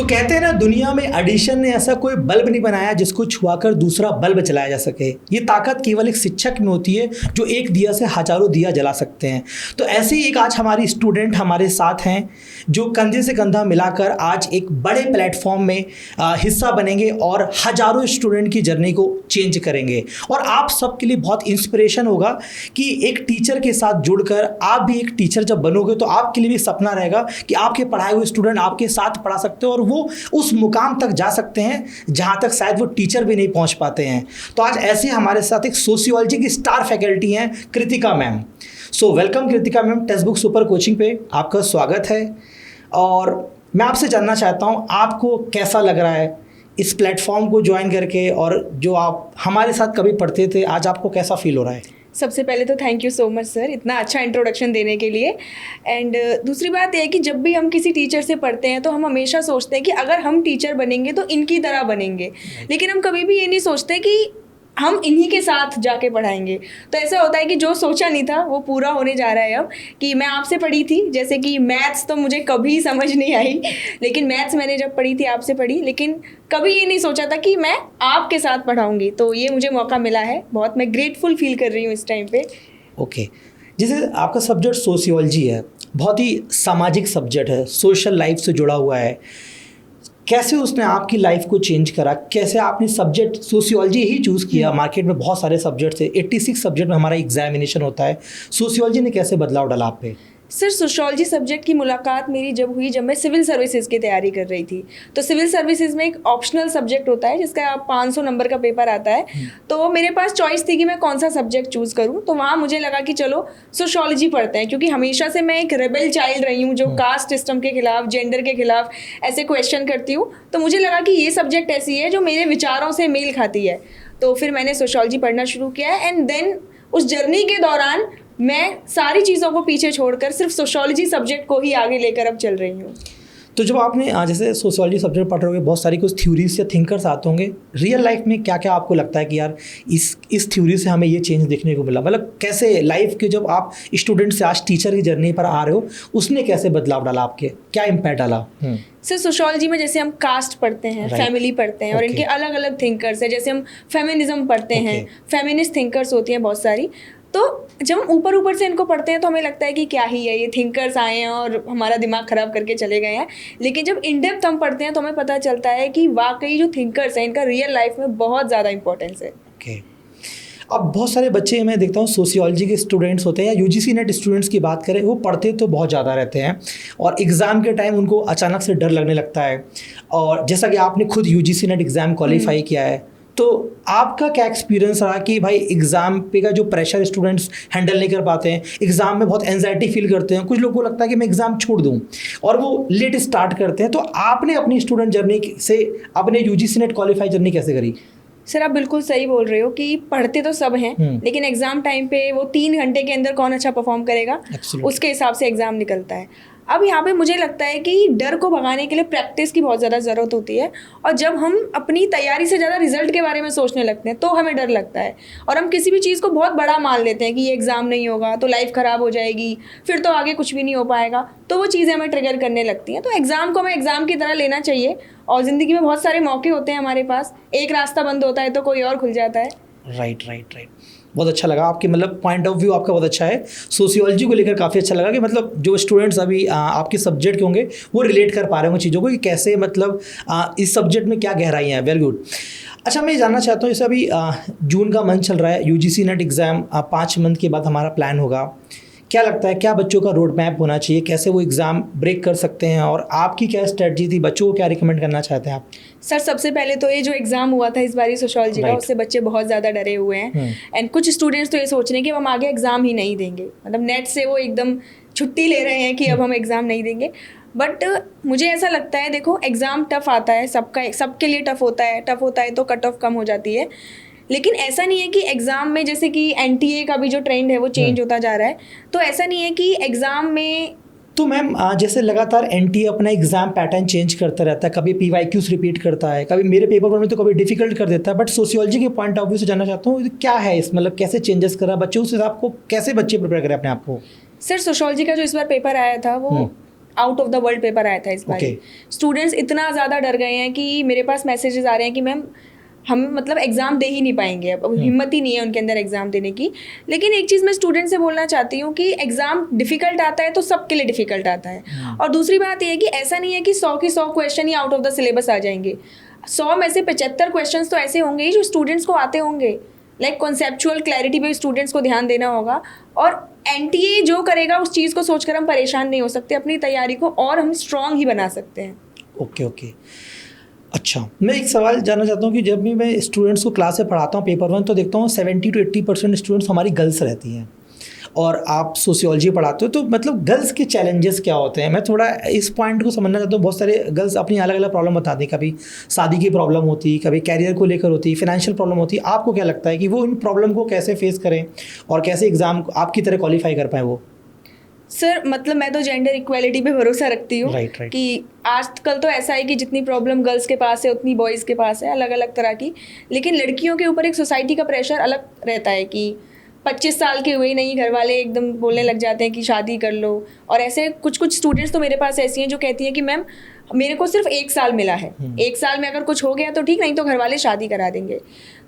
कहते हैं ना, दुनिया में एडिशन ने ऐसा कोई बल्ब नहीं बनाया जिसको छुआकर दूसरा बल्ब जलाया जा सके। ये ताकत केवल एक शिक्षक में होती है जो एक दिया से हजारों दिया जला सकते हैं। तो ऐसे ही एक आज हमारी स्टूडेंट हमारे साथ हैं जो कंधे से कंधा मिलाकर आज एक बड़े प्लेटफॉर्म में हिस्सा बनेंगे और हजारों स्टूडेंट की जर्नी को चेंज करेंगे। और आप सबके लिए बहुत इंस्पिरेशन होगा कि एक टीचर के साथ जुड़कर आप भी एक टीचर जब बनोगे तो आपके लिए भी सपना रहेगा कि आपके पढ़ाए हुए स्टूडेंट आपके साथ पढ़ा सकते हो और वो उस मुकाम तक जा सकते हैं जहां तक शायद वो टीचर भी नहीं पहुंच पाते हैं। तो आज ऐसे हमारे साथ एक सोशियोलॉजी की स्टार फैकल्टी हैं Kritika ma'am. So welcome Kritika ma'am, text book super coaching पे आपका स्वागत है। और मैं आपसे जानना चाहता हूं आपको कैसा लग रहा है इस प्लेटफॉर्म को ज्वाइन करके, और जो आप हमारे साथ कभी पढ़ते थे आज आपको कैसा फील हो रहा है? सबसे पहले तो thank you so much sir, इतना अच्छा इंट्रोडक्शन देने के लिए। एंड दूसरी बात यह है कि जब भी हम किसी टीचर से पढ़ते हैं तो हम हमेशा सोचते हैं कि अगर हम टीचर बनेंगे तो इनकी तरह बनेंगे, लेकिन हम कभी भी ये नहीं सोचते कि हम इन्हीं के साथ जाके पढ़ाएंगे। तो ऐसा होता है कि जो सोचा नहीं था वो पूरा होने जा रहा है। अब कि मैं आपसे पढ़ी थी, जैसे कि मैथ्स तो मुझे कभी समझ नहीं आई, लेकिन मैथ्स मैंने जब पढ़ी थी आपसे पढ़ी, लेकिन कभी ये नहीं सोचा था कि मैं आपके साथ पढ़ाऊँगी। तो ये मुझे मौका मिला है, बहुत मैं ग्रेटफुल फील कर रही हूँ इस टाइम पे। ओके, जैसे आपका सब्जेक्ट सोशियोलॉजी है, बहुत ही सामाजिक सब्जेक्ट है, सोशल लाइफ से जुड़ा हुआ है। कैसे उसने आपकी लाइफ को चेंज करा? कैसे आपने सब्जेक्ट सोशियोलॉजी ही चूज़ किया? मार्केट में बहुत सारे सब्जेक्ट थे, 86 सब्जेक्ट में हमारा एग्जामिनेशन होता है, सोशियोलॉजी ने कैसे बदलाव डाला आप पे? सर सोशियोलॉजी सब्जेक्ट की मुलाकात मेरी जब हुई जब मैं सिविल सर्विसेज की तैयारी कर रही थी। तो सिविल सर्विसेज में एक ऑप्शनल सब्जेक्ट होता है जिसका 500 नंबर का पेपर आता है। तो मेरे पास चॉइस थी कि मैं कौन सा सब्जेक्ट चूज़ करूं। तो वहाँ मुझे लगा कि चलो सोशियोलॉजी पढ़ते हैं, क्योंकि हमेशा से मैं एक रेबल चाइल्ड रही हूँ जो कास्ट सिस्टम के खिलाफ, जेंडर के खिलाफ ऐसे क्वेश्चन करती हूँ। तो मुझे लगा कि ये सब्जेक्ट ऐसी है जो मेरे विचारों से मेल खाती है। तो फिर मैंने सोशियोलॉजी पढ़ना शुरू किया एंड देन उस जर्नी के दौरान मैं सारी चीज़ों को पीछे छोड़कर सिर्फ सोशियोलॉजी सब्जेक्ट को ही आगे लेकर अब चल रही हूँ। तो जब आपने जैसे सोशियोलॉजी सब्जेक्ट पढ़ रहे होंगे, बहुत सारी कुछ थ्योरीज या थिंकर्स आते होंगे, रियल लाइफ में क्या क्या आपको लगता है कि यार इस थ्योरी से हमें ये चेंज देखने को मिला? मतलब कैसे लाइफ के जब आप स्टूडेंट से आज टीचर की जर्नी पर आ रहे हो, उसने कैसे बदलाव डाला आपके, क्या इम्पैक्ट डाला? सर सोशियोलॉजी में जैसे हम कास्ट पढ़ते हैं, फैमिली पढ़ते हैं और इनके अलग अलग थिंकर्स हैं। जैसे हम फेमिनिज्म पढ़ते हैं, फेमिनिस्ट थिंकर्स होती हैं बहुत सारी। तो जब हम ऊपर ऊपर से इनको पढ़ते हैं तो हमें लगता है कि क्या ही है, ये थिंकर्स आए हैं और हमारा दिमाग ख़राब करके चले गए हैं। लेकिन जब इन डेप्थ हम पढ़ते हैं तो हमें पता चलता है कि वाकई जो थिंकर्स हैं इनका रियल लाइफ में बहुत ज़्यादा इंपॉर्टेंस है। ओके, अब बहुत सारे बच्चे मैं देखता हूँ सोशियोलॉजी के स्टूडेंट्स होते हैं या यूजीसी नेट स्टूडेंट्स की बात करें, वो पढ़ते तो बहुत ज़्यादा रहते हैं और एग्ज़ाम के टाइम उनको अचानक से डर लगने लगता है। और जैसा कि आपने खुद यूजीसी नेट एग्ज़ाम क्वालिफाई किया है, तो आपका क्या एक्सपीरियंस रहा कि भाई एग्ज़ाम पे का जो प्रेशर स्टूडेंट्स हैंडल नहीं कर पाते हैं, एग्ज़ाम में बहुत एंजाइटी फील करते हैं, कुछ लोगों को लगता है कि मैं एग्ज़ाम छोड़ दूं और वो लेट स्टार्ट करते हैं। तो आपने अपनी स्टूडेंट जर्नी से अपने यूजीसी नेट क्वालिफाई जर्नी कैसे करी? सर आप बिल्कुल सही बोल रहे हो कि पढ़ते तो सब हैं, लेकिन एग्ज़ाम टाइम पे वो 3 घंटे के अंदर कौन अच्छा परफॉर्म करेगा, उसके हिसाब से एग्ज़ाम निकलता है। अब यहाँ पे मुझे लगता है कि डर को भगाने के लिए प्रैक्टिस की बहुत ज़्यादा ज़रूरत होती है। और जब हम अपनी तैयारी से ज़्यादा रिजल्ट के बारे में सोचने लगते हैं तो हमें डर लगता है और हम किसी भी चीज़ को बहुत बड़ा मान लेते हैं कि ये एग्ज़ाम नहीं होगा तो लाइफ ख़राब हो जाएगी, फिर तो आगे कुछ भी नहीं हो पाएगा। तो वो चीज़ें हमें ट्रिगर करने लगती हैं। तो एग्ज़ाम को हमें एग्ज़ाम की तरह लेना चाहिए और ज़िंदगी में बहुत सारे मौके होते हैं हमारे पास, एक रास्ता बंद होता है तो कोई और खुल जाता है। राइट, बहुत अच्छा लगा आपकी मतलब पॉइंट ऑफ व्यू आपका बहुत अच्छा है। सोशियोलॉजी को लेकर काफ़ी अच्छा लगा कि मतलब जो स्टूडेंट्स अभी आपके सब्जेक्ट के होंगे वो रिलेट कर पा रहे होंगे चीज़ों को कि कैसे मतलब इस सब्जेक्ट में क्या गहराई है। Very good. अच्छा, मैं जानना चाहता हूँ जैसे अभी जून का मंथ चल रहा है, यूजीसी नेट एग्ज़ाम 5 मंथ के बाद हमारा प्लान होगा। क्या लगता है क्या बच्चों का रोड मैप होना चाहिए, कैसे वो एग्ज़ाम ब्रेक कर सकते हैं, और आपकी क्या स्ट्रेटजी थी, बच्चों को क्या रिकमेंड करना चाहते हैं आप? सर सबसे पहले तो ये जो एग्ज़ाम हुआ था इस बार सोशियोलॉजी का, उससे बच्चे बहुत ज़्यादा डरे हुए हैं। एंड कुछ स्टूडेंट्स तो ये सोच रहे हैं कि हम आगे एग्ज़ाम ही नहीं देंगे, मतलब नेट से वो एकदम छुट्टी ले रहे हैं कि अब हम एग्ज़ाम नहीं देंगे। बट मुझे ऐसा लगता है, देखो एग्ज़ाम टफ़ आता है, सबके लिए टफ़ होता है तो कट ऑफ कम हो जाती है। लेकिन ऐसा नहीं है कि एग्ज़ाम में, जैसे कि एनटीए का भी जो ट्रेंड है वो चेंज होता जा रहा है, तो ऐसा नहीं है कि एग्ज़ाम में तो मैम जैसे लगातार एनटीए अपना एग्जाम पैटर्न चेंज करता रहता है, कभी पीवाईक्यूज रिपीट करता है, कभी मेरे पेपर में तो कभी डिफिकल्ट कर देता है, बट सोशियोलॉजी के पॉइंट ऑफ व्यू से जानना चाहता हूँ क्या है इस, मतलब कैसे चेंजेस करा बच्चों से, आपको कैसे बच्चे प्रिपेयर करें अपने आप को? सर सोशियोलॉजी का जो इस बार पेपर आया था वो out of the world paper आया था इस बार। Okay. स्टूडेंट्स इतना ज़्यादा डर गए हैं कि मेरे पास मैसेजेस आ रहे हैं कि मैम हम मतलब एग्ज़ाम दे ही नहीं पाएंगे, अब हिम्मत ही नहीं है उनके अंदर एग्ज़ाम देने की। लेकिन एक चीज़ मैं स्टूडेंट से बोलना चाहती हूँ कि एग्ज़ाम डिफ़िकल्ट आता है तो सबके लिए डिफ़िकल्ट आता है। और दूसरी बात ये है कि ऐसा नहीं है कि 100 की 100 क्वेश्चन ही आउट ऑफ द सिलेबस आ जाएंगे। 100 में से 75 क्वेश्चन तो ऐसे होंगे ही जो स्टूडेंट्स को आते होंगे। लाइक कॉन्सेप्चुअल क्लैरिटी पे स्टूडेंट्स को ध्यान देना होगा, और एनटीए जो करेगा उस चीज़ को सोचकर हम परेशान नहीं हो सकते, अपनी तैयारी को और हम स्ट्रॉन्ग ही बना सकते हैं। Okay okay. अच्छा, मैं एक सवाल जानना चाहता हूँ कि जब भी मैं स्टूडेंट्स को क्लास में पढ़ाता हूँ पेपर 1, तो देखता हूँ 70 to 80% स्टूडेंट्स हमारी गर्ल्स रहती हैं, और आप सोशियोलॉजी पढ़ाते हो, तो मतलब गर्ल्स के चैलेंजेस क्या होते हैं? मैं थोड़ा इस पॉइंट को समझना चाहता हूँ। बहुत सारे गर्ल्स अपनी अलग अलग प्रॉब्लम बताती हैं, कभी शादी की प्रॉब्लम होती है, कभी कैरियर को लेकर होती है, फिनेंशियल प्रॉब्लम होती है। आपको क्या लगता है कि वो इन प्रॉब्लम को कैसे फेस करें और कैसे एग्ज़ाम आपकी तरह क्वालिफाई कर पाएँ वो? सर मतलब मैं तो जेंडर इक्वालिटी पे भरोसा रखती हूँ। Right. कि आजकल तो ऐसा है कि जितनी प्रॉब्लम गर्ल्स के पास है उतनी बॉयज़ के पास है, अलग अलग तरह की। लेकिन लड़कियों के ऊपर एक सोसाइटी का प्रेशर अलग रहता है कि 25 साल के हुए नहीं घर वाले एकदम बोलने लग जाते हैं कि शादी कर लो। और ऐसे कुछ स्टूडेंट्स तो मेरे पास ऐसी हैं जो कहती हैं कि मैम मेरे को सिर्फ 1 साल मिला है, 1 साल में अगर कुछ हो गया तो ठीक, नहीं तो घर वाले शादी करा देंगे।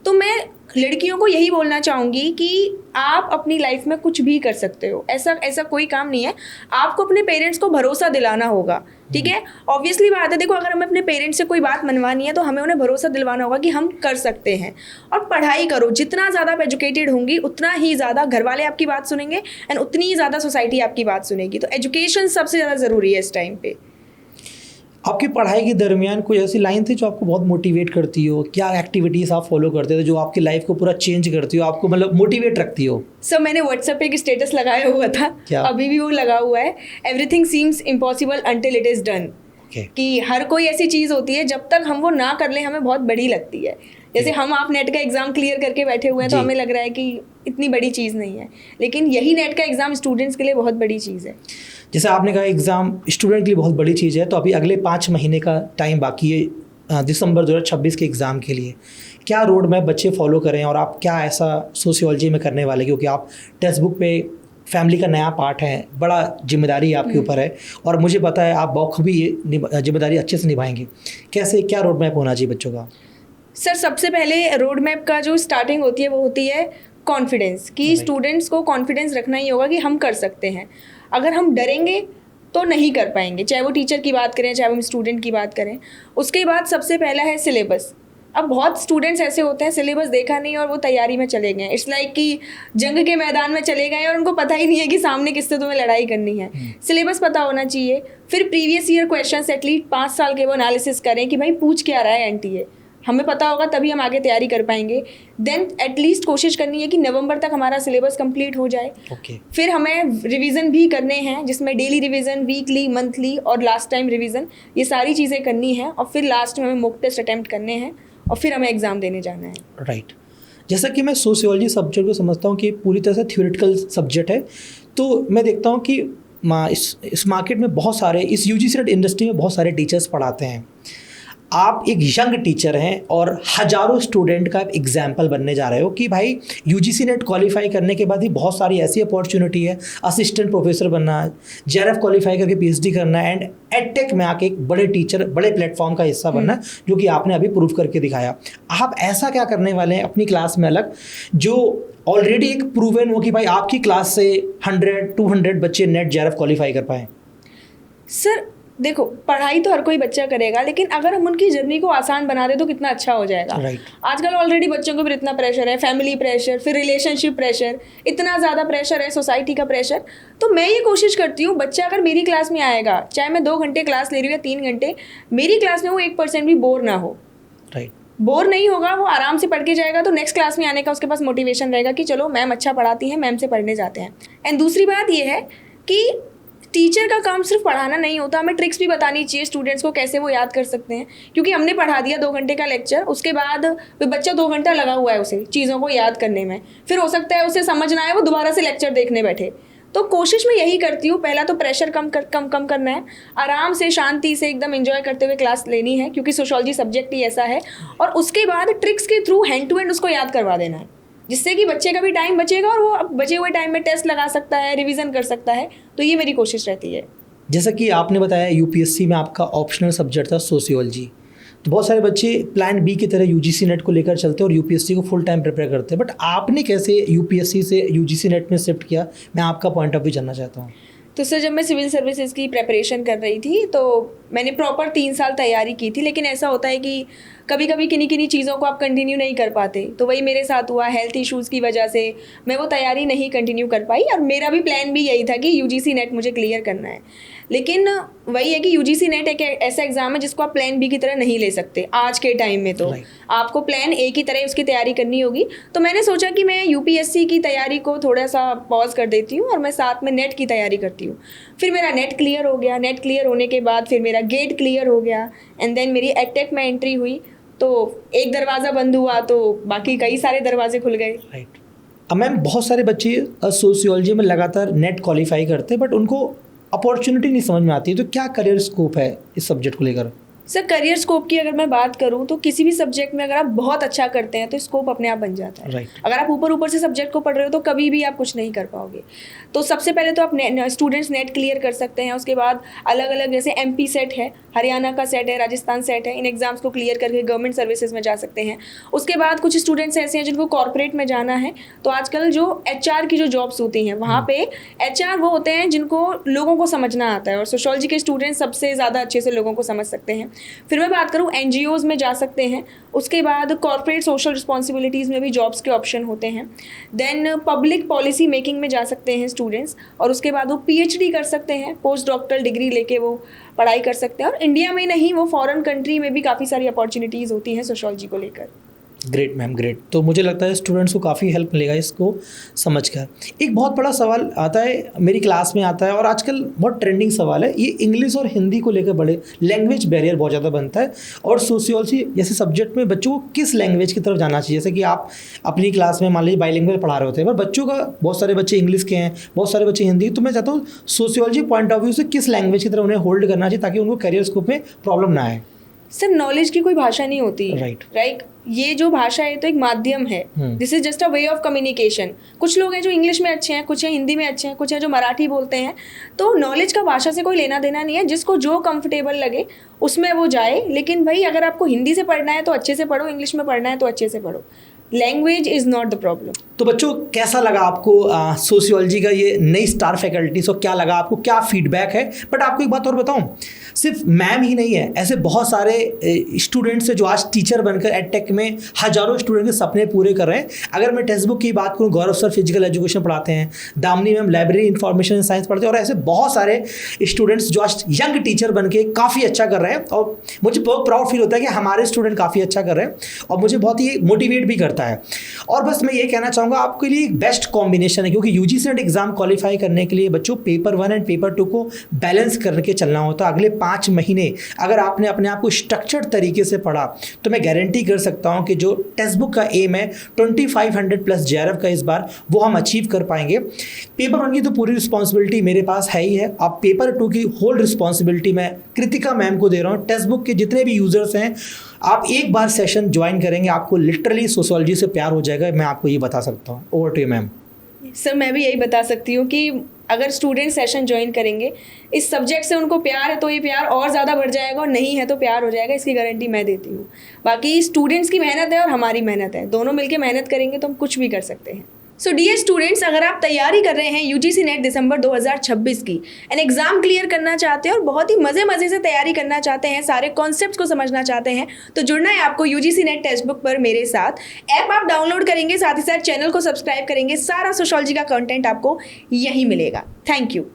तो मैं लड़कियों को यही बोलना चाहूँगी कि आप अपनी लाइफ में कुछ भी कर सकते हो, ऐसा कोई काम नहीं है। आपको अपने पेरेंट्स को भरोसा दिलाना होगा, ठीक है। ऑब्वियसली बात है, देखो अगर हमें अपने पेरेंट्स से कोई बात मनवानी है तो हमें उन्हें भरोसा दिलवाना होगा कि हम कर सकते हैं। और पढ़ाई करो, जितना ज़्यादा आप एजुकेटेड होंगी उतना ही ज़्यादा घर वाले आपकी बात सुनेंगे एंड उतनी ही ज़्यादा सोसाइटी आपकी बात सुनेगी। तो एजुकेशन सबसे ज़्यादा ज़रूरी है इस टाइम पे। आपकी पढ़ाई के दरमियान कोई ऐसी लाइन थी जो आपको बहुत मोटिवेट करती हो? क्या एक्टिविटीज़ आप फॉलो करते थे जो आपकी लाइफ को पूरा चेंज करती हो, आपको मतलब मोटिवेट रखती हो? सर मैंने व्हाट्सएप पे एक स्टेटस लगाया हुआ था, क्या? अभी भी वो लगा हुआ है, everything seems impossible until it is done. कि हर कोई ऐसी चीज़ होती है जब तक हम वो ना कर लें हमें बहुत बड़ी लगती है। जैसे हम आप नेट का एग्ज़ाम क्लियर करके बैठे हुए हैं तो हमें लग रहा है कि इतनी बड़ी चीज़ नहीं है, लेकिन यही नेट का एग्ज़ाम स्टूडेंट्स के लिए बहुत बड़ी चीज़ है। जैसे आपने कहा एग्ज़ाम स्टूडेंट के लिए बहुत बड़ी चीज़ है, तो अभी अगले 5 महीने का टाइम बाकी है दिसंबर 2026 के एग्ज़ाम के लिए। क्या रोड मैप बच्चे फॉलो करें और आप क्या ऐसा सोशियोलॉजी में करने वाले, क्योंकि आप टेक्स्ट बुक पे फैमिली का नया पार्ट है, बड़ा जिम्मेदारी आपके ऊपर है, और मुझे पता है आप बखूबी ये जिम्मेदारी अच्छे से निभाएंगे। कैसे, क्या रोड मैप होना चाहिए बच्चों का? सर सबसे पहले रोड मैप का जो स्टार्टिंग होती है वो होती है कॉन्फिडेंस, कि स्टूडेंट्स को कॉन्फिडेंस रखना ही होगा कि हम कर सकते हैं। अगर हम डरेंगे तो नहीं कर पाएंगे, चाहे वो टीचर की बात करें चाहे हम स्टूडेंट की बात करें। उसके बाद सबसे पहला है सिलेबस। अब बहुत स्टूडेंट्स ऐसे होते हैं सिलेबस देखा नहीं और वो तैयारी में चले गए, इट्स लाइक कि जंग के मैदान में चले गए और उनको पता ही नहीं है कि सामने किससे तुम्हें लड़ाई करनी है। सिलेबस पता होना चाहिए। फिर प्रीवियस ईयर क्वेश्चंस एटलीस्ट 5 साल के वो एनालिसिस करें कि भाई पूछ क्या रहा है एनटीए, हमें पता होगा तभी हम आगे तैयारी कर पाएंगे। देन एटलीस्ट कोशिश करनी है कि नवंबर तक हमारा सिलेबस कंप्लीट हो जाए। फिर हमें रिवीजन भी करने हैं, जिसमें डेली रिवीजन, वीकली, मंथली और लास्ट टाइम रिवीजन, ये सारी चीज़ें करनी है। और फिर लास्ट में हमें मॉक टेस्ट अटेम्प्ट करने हैं और फिर हमें एग्ज़ाम देने जाना है। राइट। जैसा कि मैं सोशियोलॉजी सब्जेक्ट को समझता हूँ कि पूरी तरह से थ्योरेटिकल सब्जेक्ट है, तो मैं देखता हूँ कि इस मार्केट में बहुत सारे, इस यूजीसी नेट इंडस्ट्री में बहुत सारे टीचर्स पढ़ाते हैं। आप एक यंग टीचर हैं और हज़ारों स्टूडेंट का एक बनने जा रहे हो कि भाई यूजीसी नेट क्वालिफाई करने के बाद ही बहुत सारी ऐसी अपॉर्चुनिटी है, असिस्टेंट प्रोफेसर बनना, जेआरएफ क्वालिफाई करके पीएचडी करना एंड एडटेक में आके एक बड़े टीचर, बड़े प्लेटफॉर्म का हिस्सा बनना, जो कि आपने अभी प्रूव करके दिखाया। आप ऐसा क्या करने वाले हैं अपनी क्लास में अलग, जो ऑलरेडी एक प्रूवन हो कि भाई आपकी क्लास से 100-200 बच्चे नेट जेआरएफ क्वालिफाई कर पाएँ? सर देखो, पढ़ाई तो हर कोई बच्चा करेगा, लेकिन अगर हम उनकी जर्नी को आसान बना दे तो कितना अच्छा हो जाएगा। आजकल ऑलरेडी बच्चों को भी इतना प्रेशर है, फैमिली प्रेशर, फिर रिलेशनशिप प्रेशर, इतना ज़्यादा प्रेशर है, सोसाइटी का प्रेशर। तो मैं ये कोशिश करती हूँ बच्चा अगर मेरी क्लास में आएगा, चाहे मैं 2 घंटे क्लास ले रही हूँ या 3 घंटे, मेरी क्लास में वो 1% भी बोर ना हो। बोर नहीं होगा, वो आराम से पढ़ के जाएगा, तो नेक्स्ट क्लास में आने का उसके पास मोटिवेशन रहेगा कि चलो मैम अच्छा पढ़ाती हैं, मैम से पढ़ने जाते हैं। एंड दूसरी बात ये है कि टीचर का काम सिर्फ पढ़ाना नहीं होता, हमें ट्रिक्स भी बतानी चाहिए स्टूडेंट्स को कैसे वो याद कर सकते हैं। क्योंकि हमने पढ़ा दिया 2 घंटे का लेक्चर, उसके बाद बच्चा 2 घंटा लगा हुआ है उसे चीज़ों को याद करने में, फिर हो सकता है उसे समझ ना आए, वो दोबारा से लेक्चर देखने बैठे। तो कोशिश मैं यही करती हूँ, पहला तो प्रेशर कम करना है, आराम से शांति से एकदम एंजॉय करते हुए क्लास लेनी है, क्योंकि सोशियोलॉजी सब्जेक्ट ही ऐसा है। और उसके बाद ट्रिक्स के थ्रू हैंड टू हैंड उसको याद करवा देना है, जिससे कि बच्चे का भी टाइम बचेगा और वो बचे हुए टाइम में टेस्ट लगा सकता है, रिवीजन कर सकता है। तो ये मेरी कोशिश रहती है। जैसा कि आपने बताया यूपीएससी में आपका ऑप्शनल सब्जेक्ट था सोशियोलॉजी, तो बहुत सारे बच्चे प्लान बी की तरह यूजीसी नेट को लेकर चलते हैं और यूपीएससी को फुल टाइम प्रिपेयर करते हैं, बट आपने कैसे यूपीएससी से यूजीसी नेट में शिफ्ट किया, मैं आपका पॉइंट ऑफ व्यू जानना चाहता हूँ। तो सर जब मैं सिविल सर्विसेज की प्रेपरेशन कर रही थी तो मैंने प्रॉपर 3 साल तैयारी की थी, लेकिन ऐसा होता है कि कभी कभी किन्हीं किन्हीं चीज़ों को आप कंटिन्यू नहीं कर पाते, तो वही मेरे साथ हुआ। हेल्थ इश्यूज़ की वजह से मैं वो तैयारी नहीं कंटिन्यू कर पाई और मेरा भी प्लान भी यही था कि यूजीसी नेट मुझे क्लियर करना है। लेकिन वही है कि यूजीसी नेट एक ऐसा एग्ज़ाम है जिसको आप प्लान बी की तरह नहीं ले सकते आज के टाइम में, तो आपको प्लान ए की तरह उसकी तैयारी करनी होगी। तो मैंने सोचा कि मैं यूपीएससी की तैयारी को थोड़ा सा पॉज कर देती हूँ और मैं साथ में नेट की तैयारी करती हूँ। फिर मेरा नेट क्लियर हो गया, नेट क्लियर होने के बाद फिर मेरा गेट क्लियर हो गया एंड देन मेरी एडटेक में एंट्री हुई। तो एक दरवाज़ा बंद हुआ तो बाकी कई सारे दरवाजे खुल गए। राइट। अब मैम बहुत सारे बच्चे सोशियोलॉजी में लगातार नेट क्वालिफाई करते हैं बट उनको अपॉर्चुनिटी नहीं समझ में आती है, तो क्या करियर स्कोप है इस सब्जेक्ट को लेकर? सर करियर स्कोप की अगर मैं बात करूं तो किसी भी सब्जेक्ट में अगर आप बहुत अच्छा करते हैं तो स्कोप अपने आप बन जाता है। राइट। अगर आप ऊपर ऊपर से सब्जेक्ट को पढ़ रहे हो तो कभी भी आप कुछ नहीं कर पाओगे। तो सबसे पहले तो आप स्टूडेंट्स नेट क्लियर कर सकते हैं, उसके बाद अलग अलग जैसे एमपी सेट है, हरियाणा का सेट है, राजस्थान सेट है, इन एग्जाम्स को क्लियर करके गवर्नमेंट सर्विसेज में जा सकते हैं। उसके बाद कुछ स्टूडेंट्स ऐसे हैं जिनको कॉर्पोरेट में जाना है, तो आजकल जो एचआर की जो जॉब्स होती हैं वहाँ पे एचआर वो होते हैं जिनको लोगों को समझना आता है, और सोशियोलॉजी के स्टूडेंट्स सबसे ज़्यादा अच्छे से लोगों को समझ सकते हैं। फिर मैं बात करूँ एनजीओज में जा सकते हैं, उसके बाद कॉर्पोरेट सोशल रिस्पॉन्सिबिलिटीज़ में भी जॉब्स के ऑप्शन होते हैं। देन पब्लिक पॉलिसी मेकिंग में जा सकते हैं स्टूडेंट्स, और उसके बाद वो पीएचडी कर सकते हैं, पोस्ट डॉक्टरल डिग्री लेके वो पढ़ाई कर सकते हैं। और इंडिया में नहीं, वो फॉरेन कंट्री में भी काफ़ी सारी अपॉर्चुनिटीज़ होती हैं सोशियोलॉजी को लेकर। Great ma'am, great. तो मुझे लगता है स्टूडेंट्स को काफ़ी हेल्प मिलेगा इसको समझकर। एक बहुत बड़ा सवाल आता है, मेरी क्लास में आता है और आजकल बहुत ट्रेंडिंग सवाल है, ये इंग्लिश और हिंदी को लेकर बड़े लैंग्वेज बैरियर बहुत ज़्यादा बनता है, और सोशियोलॉजी जैसे सब्जेक्ट में बच्चों को किस लैंग्वेज की तरफ जाना चाहिए? जैसे कि आप अपनी क्लास में मान लीजिए बाइलिंगुअल पढ़ा रहे होते हैं, पर बच्चों का बहुत सारे बच्चे इंग्लिश के हैं, बहुत सारे बच्चे हिंदी, तो मैं चाहता हूँ सोशियोलॉजी पॉइंट ऑफ व्यू से किस लैंग्वेज की तरफ उन्हें होल्ड करना चाहिए ताकि उनको करियर स्कोप में प्रॉब्लम ना आए? सर नॉलेज की कोई भाषा नहीं होती। राइट। ये जो भाषा है तो एक माध्यम है, this is just a way of communication. कुछ लोग हैं जो इंग्लिश में अच्छे हैं, कुछ हैं हिंदी में अच्छे हैं, कुछ हैं जो मराठी बोलते हैं। तो नॉलेज का भाषा से कोई लेना देना नहीं है, जिसको जो कंफर्टेबल लगे उसमें वो जाए। लेकिन भाई अगर आपको हिंदी से पढ़ना है तो अच्छे से पढ़ो, इंग्लिश में पढ़ना है तो अच्छे से पढ़ो। Language is not the problem. तो बच्चों कैसा लगा आपको सोशियोलॉजी का ये नई स्टार फैकल्टी? सो क्या लगा आपको, क्या फीडबैक है? बट आपको एक बात और बताऊं, सिर्फ मैम ही नहीं है, ऐसे बहुत सारे स्टूडेंट्स हैं जो आज टीचर बनकर एडटेक में हजारों स्टूडेंट के सपने पूरे कर रहे हैं। अगर मैं टेक्स्ट बुक की बात करूं, गौरव सर फिजिकल एजुकेशन पढ़ाते हैं, Damini ma'am library information and science पढ़ते हैं, और ऐसे बहुत सारे स्टूडेंट्स जो आज यंग टीचर बन के काफ़ी अच्छा कर रहे हैं, और मुझे बहुत प्राउड फील होता है कि हमारे स्टूडेंट काफ़ी अच्छा कर रहे हैं, और मुझे बहुत ही मोटिवेट भी करता है। और बस मैं ये कहना चाहूँगा आपके लिए एक बेस्ट कॉम्बिनेशन है, क्योंकि यूजीसी नेट एग्जाम क्वालिफाई करने के लिए बच्चों पेपर 1 एंड पेपर 2 को बैलेंस करके चलना होता है। अगले 5 महीने अगर आपने अपने आप को स्ट्रक्चर्ड तरीके से पढ़ा तो मैं गारंटी कर सकता हूं कि जो टेक्स्ट बुक का एम है 2500 प्लस जेआरएफ का इस बार, वो हम अचीव कर पाएंगे। पेपर 1 की तो पूरी रिस्पॉन्सिबिलिटी मेरे पास है ही है, अब पेपर 2 की होल रिस्पॉन्सिबिलिटी मैं कृतिका मैम को दे रहा हूँ। टेक्स्ट बुक के जितने भी यूजर्स हैं, आप एक बार सेशन ज्वाइन करेंगे, आपको लिटरली सोशियोलॉजी से प्यार हो जाएगा, मैं आपको ये बता सकता हूँ। Over to you ma'am. Sir मैं भी यही बता सकती हूँ कि अगर स्टूडेंट सेशन ज्वाइन करेंगे, इस सब्जेक्ट से उनको प्यार है तो ये प्यार और ज़्यादा बढ़ जाएगा, और नहीं है तो प्यार हो जाएगा, इसकी गारंटी मैं देती हूँ। बाकी स्टूडेंट्स की मेहनत है और हमारी मेहनत है, दोनों मिलकर मेहनत करेंगे तो हम कुछ भी कर सकते हैं। सो डियर स्टूडेंट्स, अगर आप तैयारी कर रहे हैं यूजीसी नेट दिसंबर 2026 की, एंड एग्जाम क्लियर करना चाहते हैं और बहुत ही मज़े से तैयारी करना चाहते हैं, सारे कॉन्सेप्ट्स को समझना चाहते हैं, तो जुड़ना है आपको यूजीसी नेट टेक्स्ट बुक पर मेरे साथ। ऐप आप डाउनलोड करेंगे, साथ ही साथ चैनल को सब्सक्राइब करेंगे, सारा सोशियोलॉजी का कंटेंट आपको यहीं मिलेगा। Thank you.